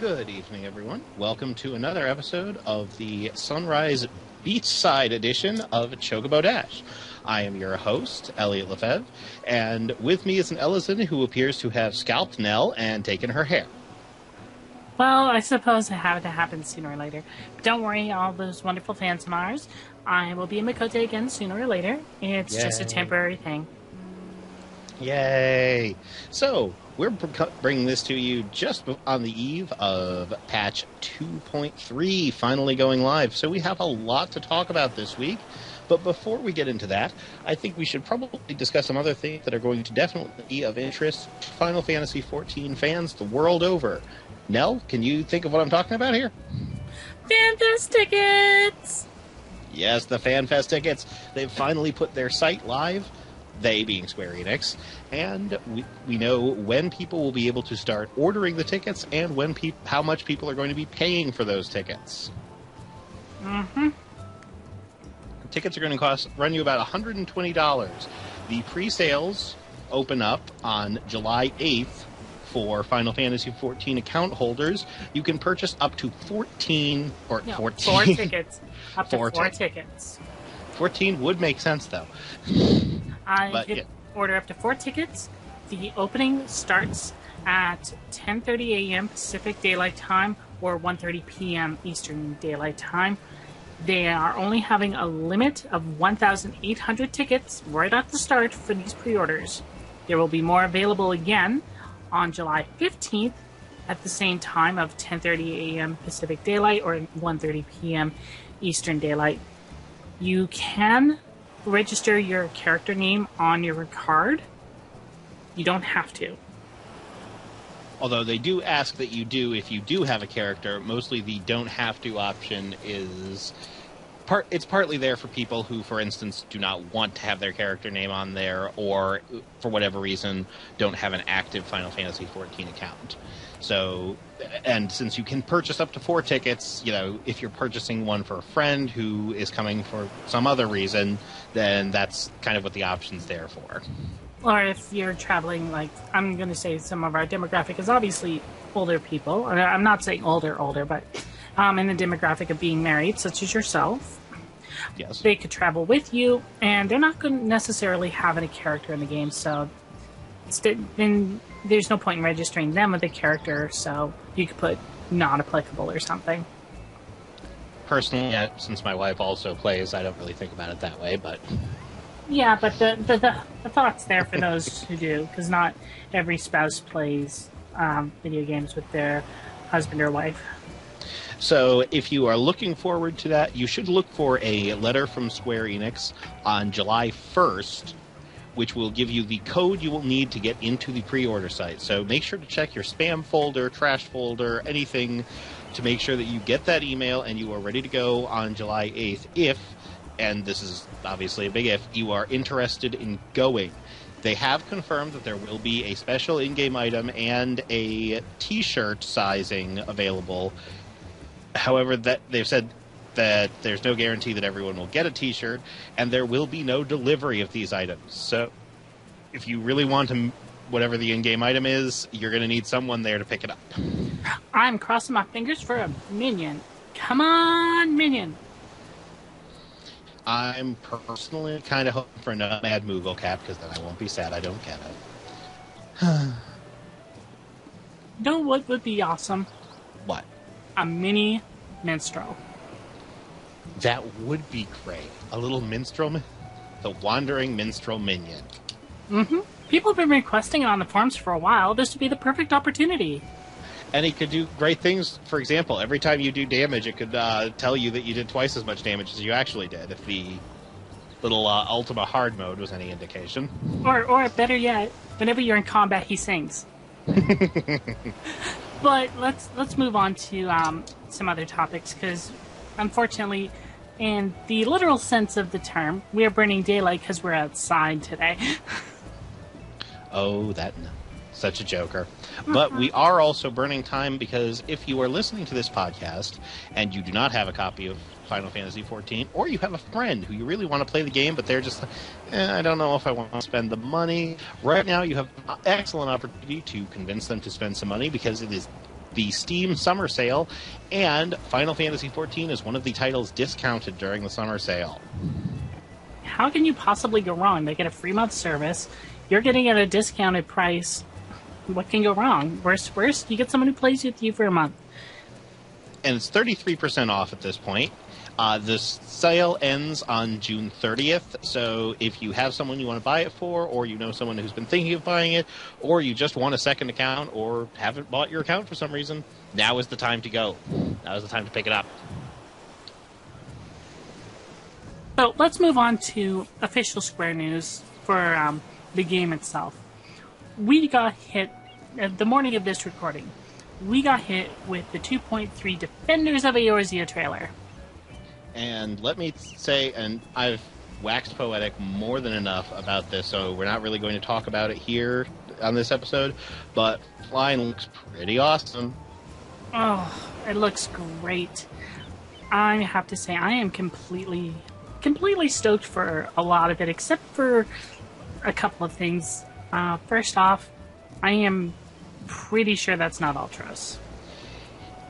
Good evening, everyone. Welcome to another episode of the Sunrise Beachside edition of Chocobo Dash. I am your host, Elliot Lefebvre, and with me is an Ellison who appears to have scalped Nell and taken her hair. Well, I suppose it had to happen sooner or later. But don't worry, all those wonderful fans of ours. I will be in Mikote again sooner or later. It's just a temporary thing. Yay! So, we're bringing this to you just on the eve of patch 2.3 finally going live. So we have a lot to talk about this week. But before we get into that, I think we should probably discuss some other things that are going to definitely be of interest to Final Fantasy XIV fans the world over. Nell, can you think of what I'm talking about here? FanFest tickets! Yes, the FanFest tickets. They've finally put their site live, they being Square Enix, and we know when people will be able to start ordering the tickets and when how much people are going to be paying for those tickets. Mm-hmm. Tickets are going to run you about $120. The pre-sales open up on July 8th for Final Fantasy XIV account holders. You can purchase up to 14... Four tickets. Up to four tickets. 14 would make sense, though. You could order up to 4 tickets. The opening starts at 10:30 a.m. Pacific Daylight Time or 1:30 p.m. Eastern Daylight Time. They are only having a limit of 1,800 tickets right at the start for these pre-orders. There will be more available again on July 15th at the same time of 10:30 a.m. Pacific Daylight or 1:30 p.m. Eastern Daylight. You can register your character name on your card. You don't have to. Although they do ask that you do if you do have a character. Mostly the don't have to option is... It's partly there for people who, for instance, do not want to have their character name on there or, for whatever reason, don't have an active Final Fantasy XIV account. So, and since you can purchase up to 4 tickets, you know, if you're purchasing one for a friend who is coming for some other reason, then that's kind of what the option's there for. Or if you're traveling, like, I'm going to say some of our demographic is obviously older people. I'm not saying older, but in the demographic of being married, such as yourself. Yes. They could travel with you, and they're not going to necessarily have a character in the game, so then there's no point in registering them with a character, so you could put not applicable or something. Personally, since my wife also plays, I don't really think about it that way, but... Yeah, but the thought's there for those who do, because not every spouse plays video games with their husband or wife. So if you are looking forward to that, you should look for a letter from Square Enix on July 1st, which will give you the code you will need to get into the pre-order site. So make sure to check your spam folder, trash folder, anything to make sure that you get that email and you are ready to go on July 8th if, and this is obviously a big if, you are interested in going. They have confirmed that there will be a special in-game item and a t-shirt sizing available. However, that they've said that there's no guarantee that everyone will get a t-shirt, and there will be no delivery of these items. So if you really want to, whatever the in-game item is, you're going to need someone there to pick it up. I'm crossing my fingers for a minion. Come on, minion. I'm personally kind of hoping for a Mad Moogle cap, because then I won't be sad I don't get it. You know what would be awesome? What? A mini minstrel. That would be great. A little minstrel, the wandering minstrel minion. Mm-hmm. People have been requesting it on the forums for a while. This would be the perfect opportunity. And it could do great things. For example, every time you do damage, it could tell you that you did twice as much damage as you actually did, if the little Ultima Hard mode was any indication. Or better yet, whenever you're in combat, he sings. But let's move on to some other topics, because unfortunately, in the literal sense of the term, we are burning daylight because we're outside today. Oh, such a joker. But we are also burning time because if you are listening to this podcast and you do not have a copy of Final Fantasy XIV, or you have a friend who you really want to play the game, but they're just like, I don't know if I want to spend the money. Right now you have an excellent opportunity to convince them to spend some money because it is the Steam Summer Sale, and Final Fantasy XIV is one of the titles discounted during the summer sale. How can you possibly go wrong? They get a free month service. You're getting at a discounted price. What can go wrong? Worst, you get someone who plays with you for a month. And it's 33% off at this point. The sale ends on June 30th, so if you have someone you want to buy it for, or you know someone who's been thinking of buying it, or you just want a second account, or haven't bought your account for some reason, now is the time to go. Now is the time to pick it up. So let's move on to official Square news for the game itself. We got hit, the morning of this recording, we got hit with the 2.3 Defenders of Eorzea trailer. And let me say, and I've waxed poetic more than enough about this, so we're not really going to talk about it here on this episode, but flying looks pretty awesome. Oh, it looks great. I have to say, I am completely stoked for a lot of it, except for a couple of things. First off, I am pretty sure that's not Ultros.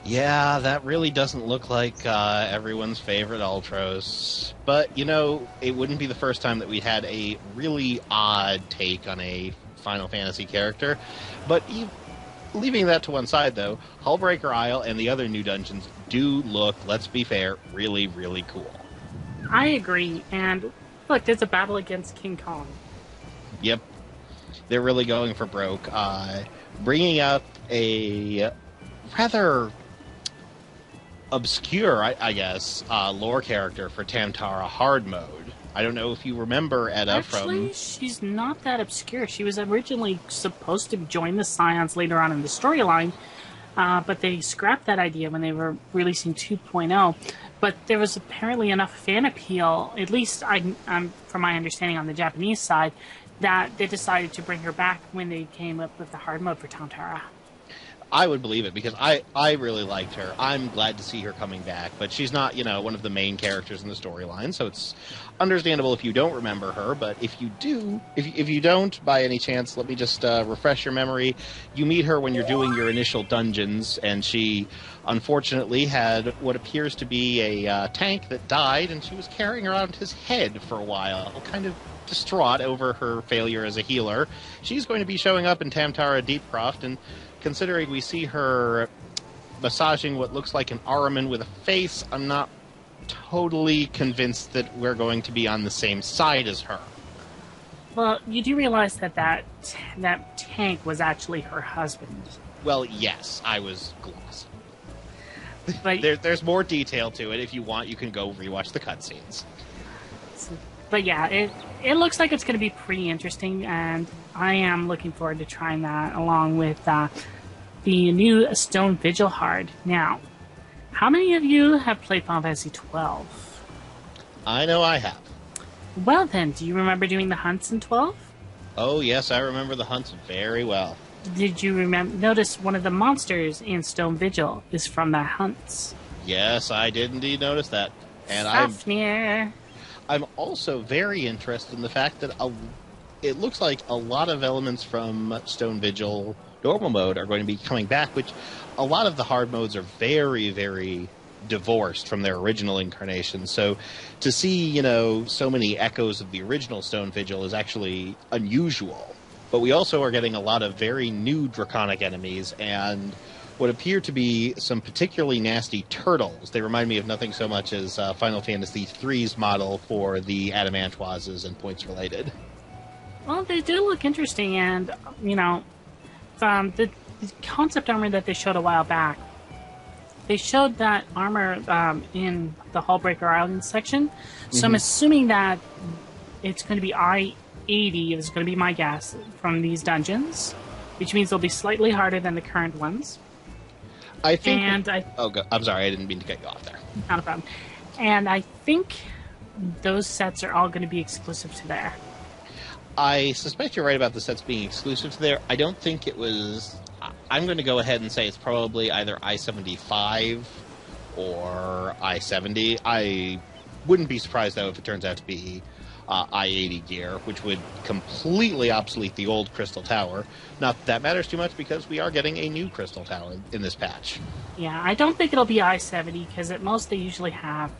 Yeah, that really doesn't look like everyone's favorite Ultros. But, you know, it wouldn't be the first time that we had a really odd take on a Final Fantasy character. But leaving that to one side, though, Hullbreaker Isle and the other new dungeons do look, let's be fair, really, really cool. I agree. And look, there's a battle against King Kong. Yep. They're really going for broke. Bringing up a rather obscure, I guess, lore character for Tamtara hard mode. I don't know if you remember Edda Actually, she's not that obscure. She was originally supposed to join the Scions later on in the storyline, but they scrapped that idea when they were releasing 2.0. But there was apparently enough fan appeal, at least from my understanding on the Japanese side, that they decided to bring her back when they came up with the hard mode for Tamtara. I would believe it, because I really liked her. I'm glad to see her coming back, but she's not, one of the main characters in the storyline, so it's understandable if you don't remember her, but if you do, if you don't, by any chance, let me just refresh your memory. You meet her when you're doing your initial dungeons, and she, unfortunately, had what appears to be a tank that died, and she was carrying around his head for a while, kind of distraught over her failure as a healer. She's going to be showing up in Tamtara Deepcroft, and considering we see her massaging what looks like an Ahriman with a face, I'm not totally convinced that we're going to be on the same side as her. Well, you do realize that tank was actually her husband. Well, yes, I was glossing. But there's more detail to it. If you want, you can go rewatch the cutscenes. But yeah, it looks like it's going to be pretty interesting, and I am looking forward to trying that along with the new Stone Vigil Hard. Now, how many of you have played Final Fantasy XII? I know I have. Well then, do you remember doing the hunts in 12? Oh yes, I remember the hunts very well. Did you notice one of the monsters in Stone Vigil is from the hunts? Yes, I did indeed notice that. And I'm also very interested in the fact that it looks like a lot of elements from Stone Vigil normal mode are going to be coming back, which a lot of the hard modes are very, very divorced from their original incarnation. So to see, so many echoes of the original Stone Vigil is actually unusual. But we also are getting a lot of very new draconic enemies and what appear to be some particularly nasty turtles. They remind me of nothing so much as Final Fantasy III's model for the Adamantoises and points related. Well, they do look interesting, and, the concept armor that they showed a while back, they showed that armor in the Hullbreaker Island section, so I'm assuming that it's going to be I-80, is going to be my guess, from these dungeons, which means they'll be slightly harder than the current ones. I think... I'm sorry, I didn't mean to cut you off there. Not a problem. And I think those sets are all going to be exclusive to there. I suspect you're right about the sets being exclusive to there. I don't think it was... I'm going to go ahead and say it's probably either I-75 or I-70. I wouldn't be surprised, though, if it turns out to be I-80 gear, which would completely obsolete the old Crystal Tower. Not that matters too much because we are getting a new Crystal Tower in this patch. Yeah, I don't think it'll be I-70 because at most they usually have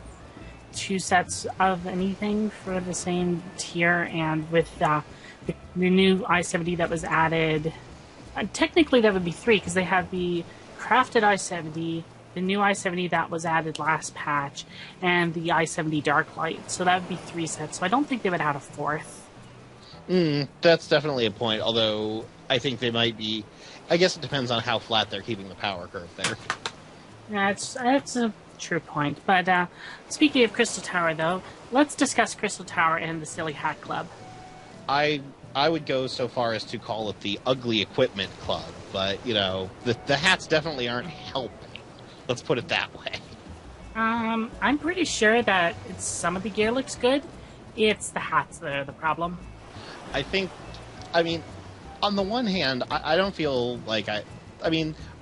2 sets of anything for the same tier, and with the new I-70 that was added, technically that would be 3 because they have the crafted I-70, the new I-70 that was added last patch, and the I-70 Darklight. So that would be 3 sets. So I don't think they would add a 4th. That's definitely a point, although I think they might be... I guess it depends on how flat they're keeping the power curve there. Yeah, it's a true point. But speaking of Crystal Tower, though, let's discuss Crystal Tower and the Silly Hat Club. I would go so far as to call it the Ugly Equipment Club, but, the hats definitely aren't helping. Let's put it that way. I'm pretty sure that some of the gear looks good. It's the hats that are the problem. On the one hand, I don't feel like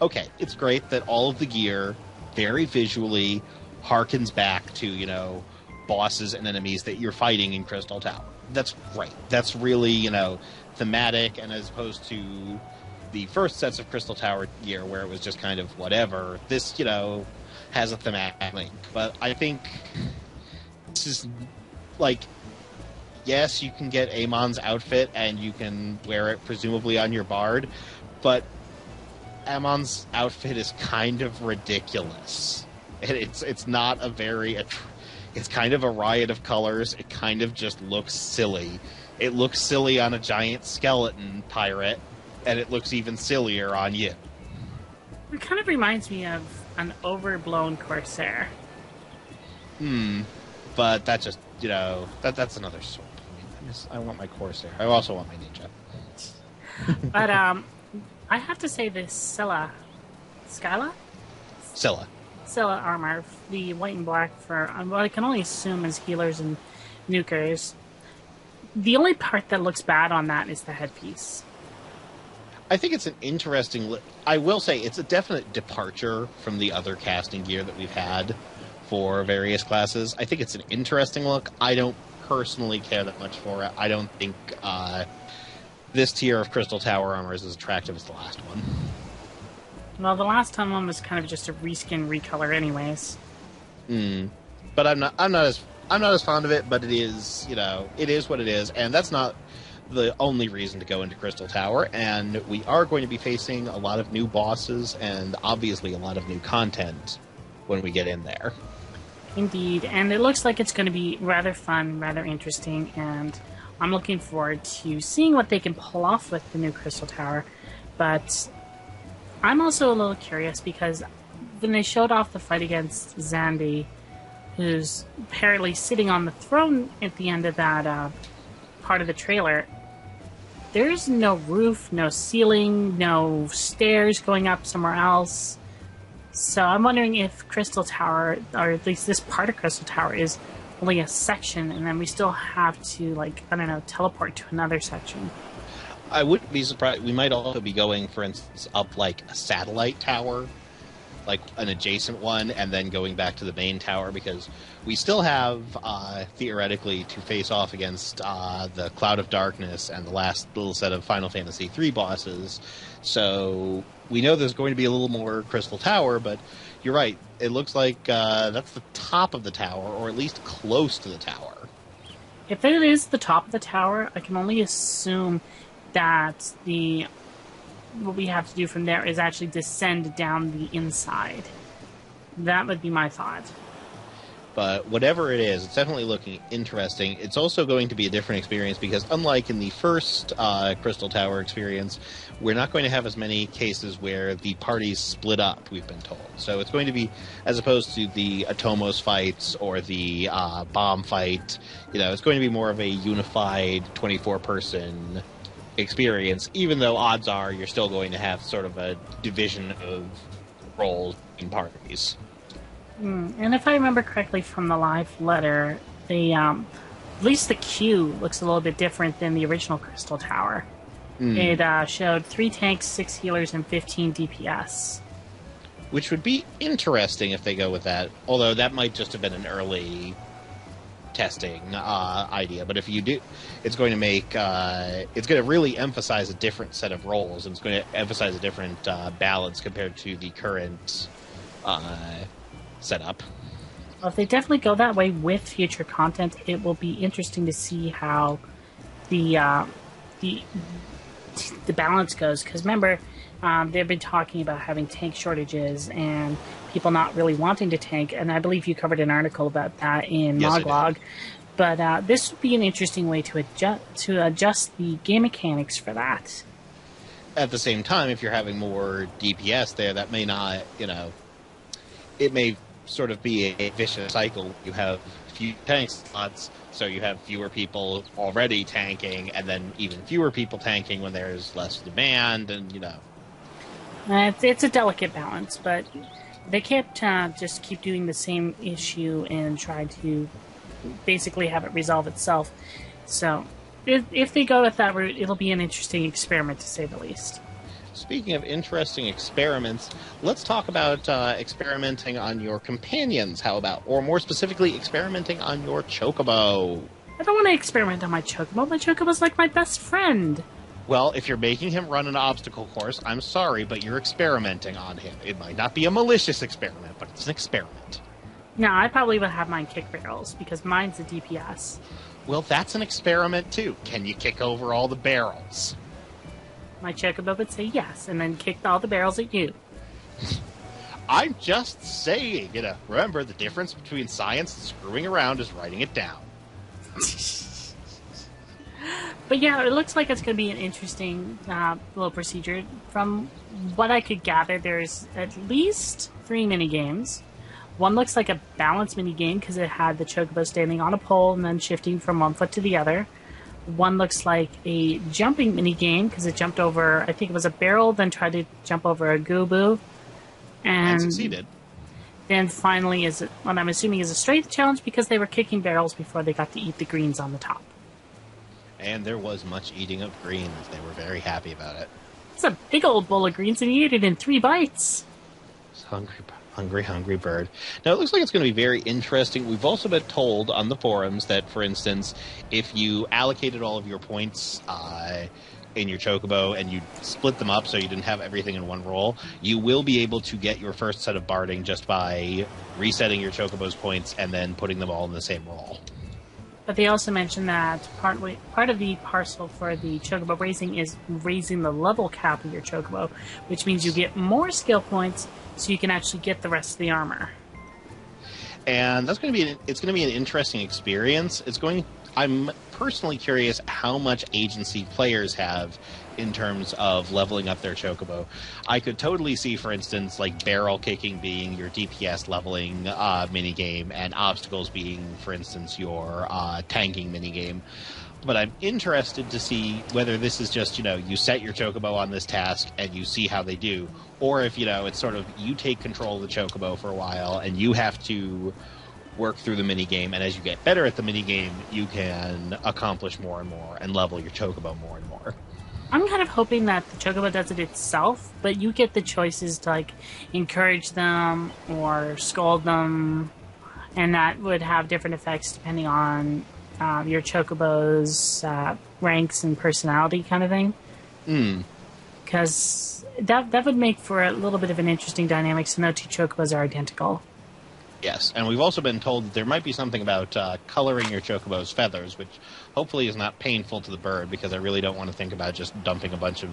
okay, it's great that all of the gear very visually harkens back to, bosses and enemies that you're fighting in Crystal Tower. That's great. That's really, thematic, and as opposed to the first sets of Crystal Tower gear where it was just kind of whatever, this, has a thematic link. But I think this is, yes, you can get Amon's outfit and you can wear it presumably on your bard, but Amon's outfit is kind of ridiculous. It's not a very... It's kind of a riot of colors. It kind of just looks silly. It looks silly on a giant skeleton pirate, and it looks even sillier on you. It kind of reminds me of an overblown Corsair. But that just, that's another sort. I want my Corsair. I also want my Ninja. But, I have to say this Scylla armor, the white and black for what I can only assume is healers and nukers. The only part that looks bad on that is the headpiece. I think it's an interesting... I will say it's a definite departure from the other casting gear that we've had for various classes. I think it's an interesting look. I don't personally care that much for it. I don't think this tier of Crystal Tower armor is as attractive as the last one. Well, the last time one was kind of just a reskin recolor anyways. But I'm not as fond of it, but it is, it is what it is, and that's not the only reason to go into Crystal Tower, and we are going to be facing a lot of new bosses and obviously a lot of new content when we get in there. Indeed, and it looks like it's going to be rather fun, rather interesting, and I'm looking forward to seeing what they can pull off with the new Crystal Tower. But I'm also a little curious because when they showed off the fight against Xandi, who's apparently sitting on the throne at the end of that part of the trailer, there's no roof, no ceiling, no stairs going up somewhere else. So I'm wondering if Crystal Tower, or at least this part of Crystal Tower, is only a section, and then we still have to, teleport to another section. I wouldn't be surprised. We might also be going, for instance, up, a satellite tower, an adjacent one, and then going back to the main tower, because we still have, theoretically, to face off against the Cloud of Darkness and the last little set of Final Fantasy III bosses. So we know there's going to be a little more Crystal Tower, but you're right. It looks like that's the top of the tower, or at least close to the tower. If it is the top of the tower, I can only assume that what we have to do from there is actually descend down the inside. That would be my thought. But whatever it is, it's definitely looking interesting. It's also going to be a different experience because unlike in the first Crystal Tower experience, we're not going to have as many cases where the parties split up, we've been told. So it's going to be, as opposed to the Atomos fights or the bomb fight, it's going to be more of a unified 24-person experience, even though odds are you're still going to have sort of a division of roles in parties. And if I remember correctly from the live letter, at least the queue looks a little bit different than the original Crystal Tower. It showed 3 tanks, 6 healers, and 15 DPS. Which would be interesting if they go with that, although that might just have been an early testing idea. But if you do, it's going to make it's going to really emphasize a different set of roles, and it's going to emphasize a different balance compared to the current setup. Well, if they definitely go that way with future content, it will be interesting to see how the balance goes. Because remember, they've been talking about having tank shortages and people not really wanting to tank, and I believe you covered an article about that in Moglog. But this would be an interesting way to adjust the game mechanics for that. At the same time, if you're having more DPS there, that may not, it may sort of be a vicious cycle. You have few tank slots, so you have fewer people already tanking, and then even fewer people tanking when there's less demand, and it's a delicate balance, but they can't just keep doing the same issue and try to basically have it resolve itself. So if they go with that route, it'll be an interesting experiment, to say the least. Speaking of interesting experiments, let's talk about experimenting on your companions. How about, or more specifically, experimenting on your Chocobo? I don't want to experiment on my Chocobo. My Chocobo's like my best friend. Well, if you're making him run an obstacle course, I'm sorry, but you're experimenting on him. It might not be a malicious experiment, but it's an experiment. No, I probably would have mine kick barrels, because mine's a DPS. Well, that's an experiment, too. Can you kick over all the barrels? My Chocobo would say yes, and then kick all the barrels at you. I'm just saying, remember, the difference between science and screwing around is writing it down. But yeah, it looks like it's going to be an interesting little procedure. From what I could gather, there's at least 3 minigames. One looks like a balance minigame because it had the Chocobo standing on a pole and then shifting from one foot to the other. One looks like a jumping minigame because it jumped over, I think it was a barrel, then tried to jump over a Gooboo. And succeeded. Then finally, what I'm assuming is a strength challenge because they were kicking barrels before they got to eat the greens on the top. And there was much eating of greens. They were very happy about it. It's a big old bowl of greens, and he ate it in 3 bites. Hungry bird. Now, it looks like it's going to be very interesting. We've also been told on the forums that, for instance, if you allocated all of your points in your Chocobo and you split them up so you didn't have everything in one roll, you will be able to get your first set of barding just by resetting your Chocobo's points and then putting them all in the same roll. But they also mentioned that part of the parcel for the Chocobo raising is raising the level cap of your Chocobo, which means you get more skill points so you can actually get the rest of the armor. And that's going to be an interesting experience. I'm personally curious how much agency players have in terms of leveling up their Chocobo. I could totally see, for instance, like barrel kicking being your DPS leveling minigame, and obstacles being, for instance, your tanking minigame. But I'm interested to see whether this is just, you set your Chocobo on this task and you see how they do, or if, it's sort of you take control of the Chocobo for a while and you have to work through the minigame, and as you get better at the minigame, you can accomplish more and more and level your Chocobo more and more. I'm kind of hoping that the Chocobo does it itself, but you get the choices to, encourage them or scold them, and that would have different effects depending on your Chocobo's ranks and personality kind of thing. Because that would make for a little bit of an interesting dynamic, so no 2 Chocobos are identical. Yes, and we've also been told that there might be something about coloring your Chocobo's feathers, which hopefully is not painful to the bird, because I really don't want to think about just dumping a bunch of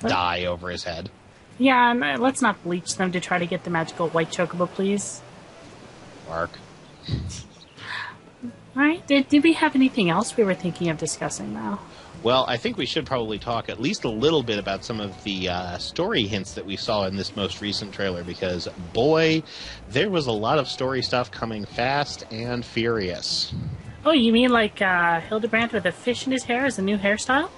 dye over his head. Yeah, and let's not bleach them to try to get the magical white Chocobo, please. Mark. Alright, did we have anything else we were thinking of discussing now? Well, I think we should probably talk at least a little bit about some of the story hints that we saw in this most recent trailer, because, boy, there was a lot of story stuff coming fast and furious. Oh, you mean like Hildebrand with a fish in his hair as a new hairstyle?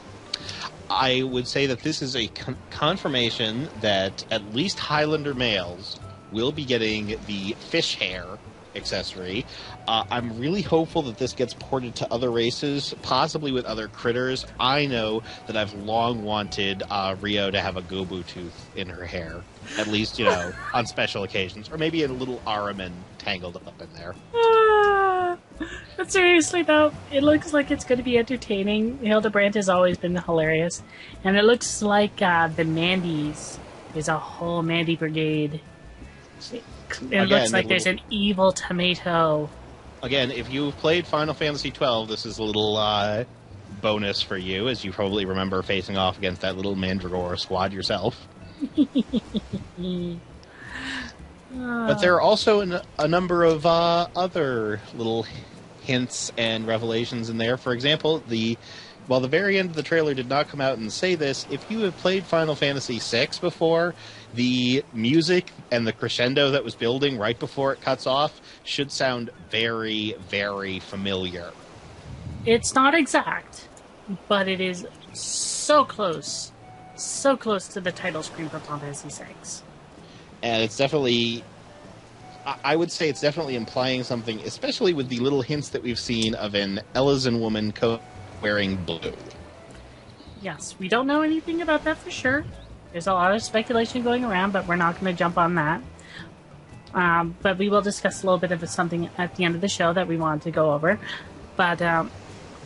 I would say that this is a confirmation that at least Highlander males will be getting the fish hair accessory. I'm really hopeful that this gets ported to other races, possibly with other critters. I know that I've long wanted Rio to have a Gooboo tooth in her hair, at least, on special occasions, or maybe a little Araman tangled up in there. But seriously, though, it looks like it's going to be entertaining. Hildebrandt has always been hilarious. And it looks like the Mandys. There's a whole Mandy brigade. It looks like there's an evil tomato. Again, if you've played Final Fantasy XII, this is a little bonus for you, as you probably remember facing off against that little Mandragora squad yourself. But there are also a number of other little hints and revelations in there. For example, while the very end of the trailer did not come out and say this, if you have played Final Fantasy VI before, the music and the crescendo that was building right before it cuts off should sound very, very familiar. It's not exact, but it is so close to the title screen for Final Fantasy VI. And it's definitely, I would say it's definitely implying something, especially with the little hints that we've seen of an Elysian woman wearing blue. Yes, we don't know anything about that for sure. There's a lot of speculation going around, but we're not going to jump on that. But we will discuss a little bit of something at the end of the show that we wanted to go over. But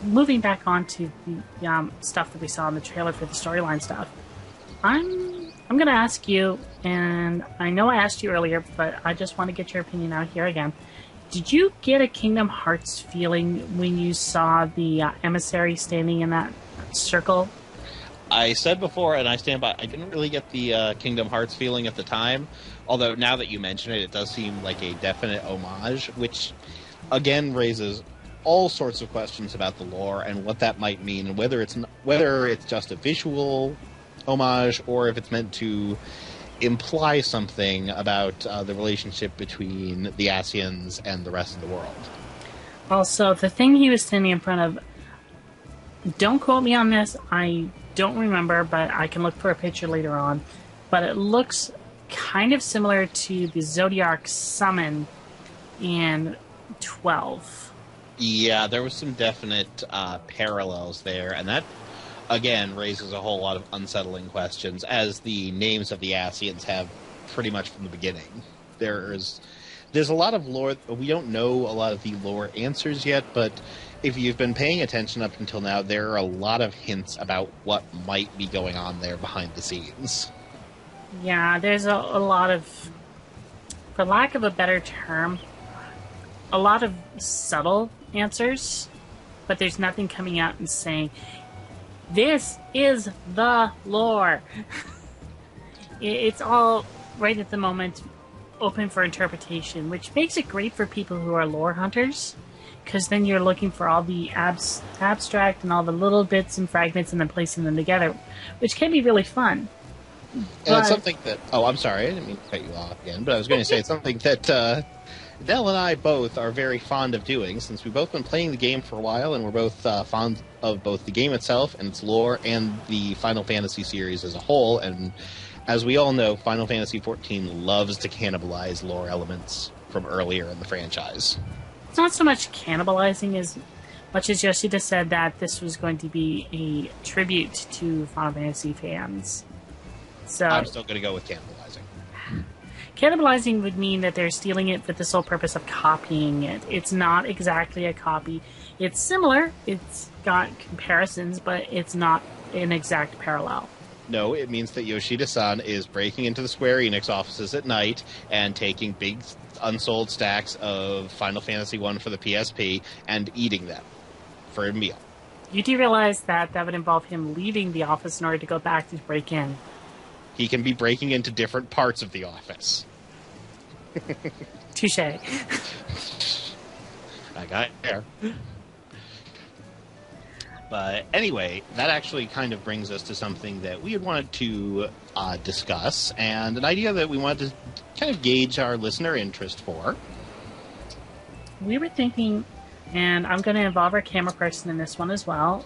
moving back on to the stuff that we saw in the trailer for the storyline stuff, I'm going to ask you, and I know I asked you earlier, but I just want to get your opinion out here again. Did you get a Kingdom Hearts feeling when you saw the emissary standing in that circle? I said before, and I stand by, I didn't really get the Kingdom Hearts feeling at the time, although now that you mention it, it does seem like a definite homage, which, again, raises all sorts of questions about the lore and what that might mean, and whether it's just a visual homage or if it's meant to imply something about the relationship between the Asians and the rest of the world. Also, the thing he was standing in front of, don't quote me on this, I don't remember, but I can look for a picture later on, but it looks kind of similar to the Zodiac summon in 12. Yeah, there was some definite parallels there, and that again raises a whole lot of unsettling questions, as the names of the Asians have pretty much from the beginning. There's a lot of lore. We don't know a lot of the lore answers yet, but if you've been paying attention up until now, there are a lot of hints about what might be going on there behind the scenes. Yeah, there's a lot of, for lack of a better term, a lot of subtle answers, but there's nothing coming out and saying, this is the lore. It's all right at the moment open for interpretation, which makes it great for people who are lore hunters, because then you're looking for all the abstract and all the little bits and fragments and then placing them together, which can be really fun. And it's something that... Oh, I'm sorry, I didn't mean to cut you off again, but I was going to say it's something that Dell and I both are very fond of doing, since we've both been playing the game for a while, and we're both fond of both the game itself and its lore and the Final Fantasy series as a whole. And as we all know, Final Fantasy XIV loves to cannibalize lore elements from earlier in the franchise. It's not so much cannibalizing as much as Yoshida said that this was going to be a tribute to Final Fantasy fans. So I'm still going to go with cannibalizing. Cannibalizing would mean that they're stealing it for the sole purpose of copying it. It's not exactly a copy. It's similar. It's got comparisons, but it's not an exact parallel. No, it means that Yoshida-san is breaking into the Square Enix offices at night and taking big unsold stacks of Final Fantasy I for the PSP and eating them for a meal. You do realize that that would involve him leaving the office in order to go back to break in. He can be breaking into different parts of the office. Touche. I got it there. But anyway, that actually kind of brings us to something that we had wanted to discuss, and an idea that we wanted to kind of gauge our listener interest for. We were thinking, and I'm going to involve our camera person in this one as well,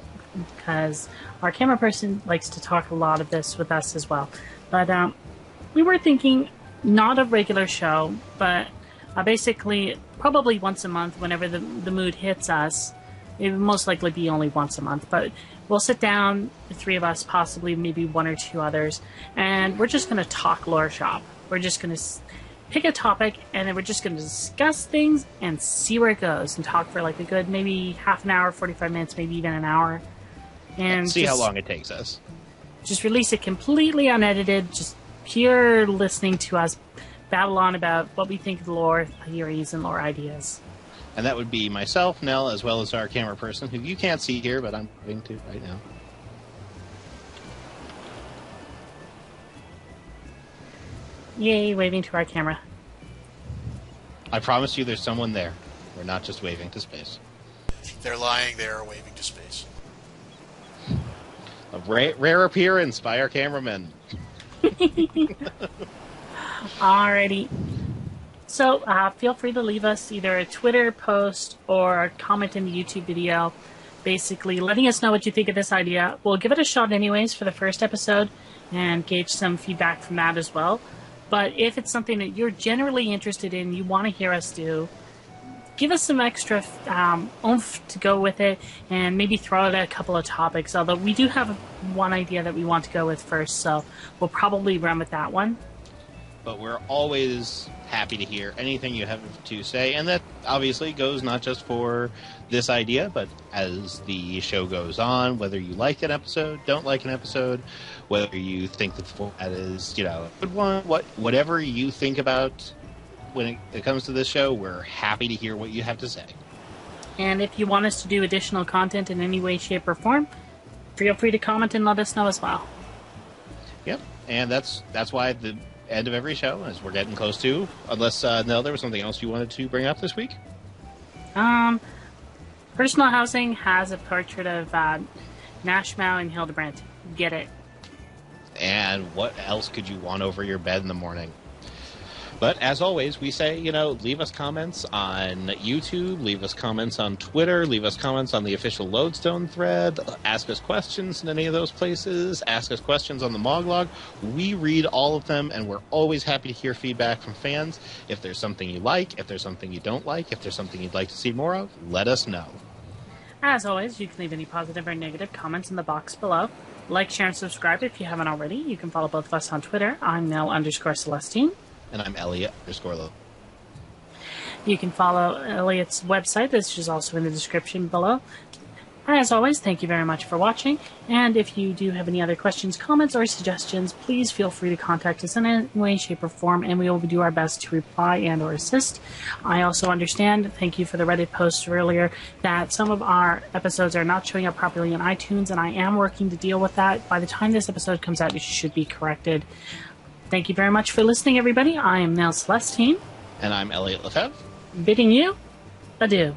because our camera person likes to talk a lot of this with us as well. But we were thinking not a regular show, but basically probably once a month whenever the mood hits us. It would most likely be only once a month, but we'll sit down, the three of us, possibly maybe one or two others, and we're just going to talk lore shop. We're just going to pick a topic, and then we're just going to discuss things and see where it goes and talk for like a good maybe half an hour, 45 minutes, maybe even an hour. And see how long it takes us. Just release it completely unedited, just pure listening to us babble on about what we think of the lore theories and lore ideas. And that would be myself, Nell, as well as our camera person, who you can't see here, but I'm going to right now. Yay, waving to our camera. I promise you there's someone there. We're not just waving to space. They're lying there waving to space. A rare appearance by our cameraman. Alrighty. So, feel free to leave us either a Twitter post or a comment in the YouTube video, basically letting us know what you think of this idea. We'll give it a shot anyways for the first episode and gauge some feedback from that as well. But if it's something that you're generally interested in, you want to hear us do, give us some extra oomph to go with it, and maybe throw out a couple of topics. Although we do have one idea that we want to go with first, so we'll probably run with that one. But we're always happy to hear anything you have to say, and that obviously goes not just for this idea, but as the show goes on, whether you like an episode, don't like an episode, whether you think the format is, a good one, whatever you think about when it comes to this show, we're happy to hear what you have to say. And if you want us to do additional content in any way, shape, or form, feel free to comment and let us know as well. Yep, and that's why the end of every show, as we're getting close to, unless, Nell, there was something else you wanted to bring up this week? Personal Housing has a portrait of Nashmau and Hildebrandt. Get it. And what else could you want over your bed in the morning? But as always, we say, leave us comments on YouTube, leave us comments on Twitter, leave us comments on the official Lodestone thread, ask us questions in any of those places, ask us questions on the Moglog. We read all of them, and we're always happy to hear feedback from fans. If there's something you like, if there's something you don't like, if there's something you'd like to see more of, let us know. As always, you can leave any positive or negative comments in the box below. Like, share, and subscribe if you haven't already. You can follow both of us on Twitter. I'm Nell_Celestine. And I'm Elliot_Low. You can follow Elliot's website, which is also in the description below. As always, thank you very much for watching. And if you do have any other questions, comments, or suggestions, please feel free to contact us in any way, shape, or form, and we will do our best to reply and or assist. I also understand, thank you for the Reddit post earlier, that some of our episodes are not showing up properly in iTunes, and I am working to deal with that. By the time this episode comes out, it should be corrected. Thank you very much for listening, everybody. I am Nell Celestine. And I'm Elliot Lefebvre. Bidding you adieu.